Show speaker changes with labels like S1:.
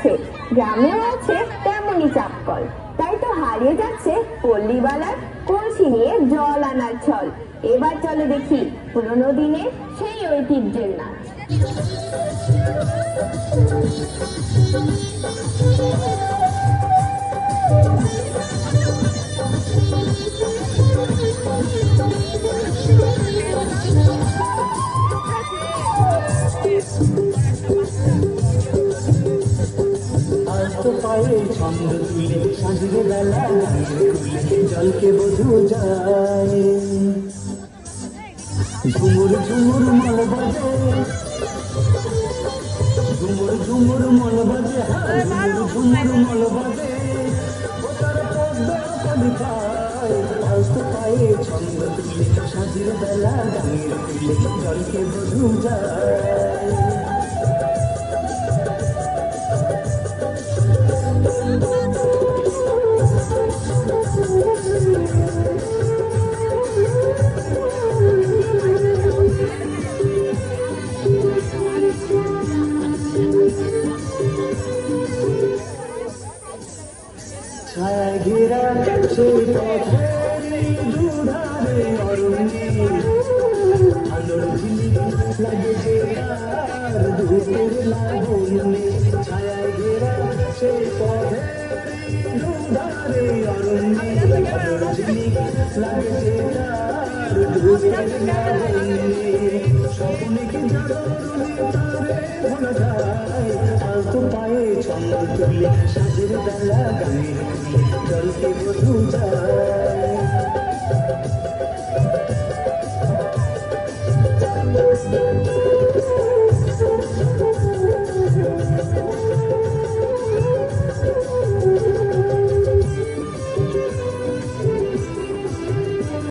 S1: আছে, গ্রামেও আছে তেমনই চাপকল। তাই তো হারিয়ে যাচ্ছে পল্লীবালার কলসি নিয়ে জল আনার ছল। এবার চলে দেখি পুরোনো দিনের সেই ঐতিহ্যের নাচ।
S2: পায়ে ছন্দ তুলে সাঁঝের বেলা জলকে বধু যায়, ঝুমুর ঝুমুর মল বাজে, ঝুমুর ঝুমুর মল বাজে, ঝুমুর ঝুমুর মল বাজে, পায়ে ছন্দ তুলে সাঁঝের বেলা জলকে বধু যায়। ছায়া ঘেরা সেই পথের দুধারে অরণ্যে আলোর ঝিলিক লাগে আর ধূপের লাবণ্যে। ছায়া ঘেরা সেই পথের দুধারে অরণ্যে আলোর ঝিলিক লাগে আর ধূপের লাবণ্যে। স্বপ্নে কি জাগরণে তারে ভোলা যায়, আলতো পায়ে ছন্দ তুলে সাজের বেলা গানের জলকে বধু যায়।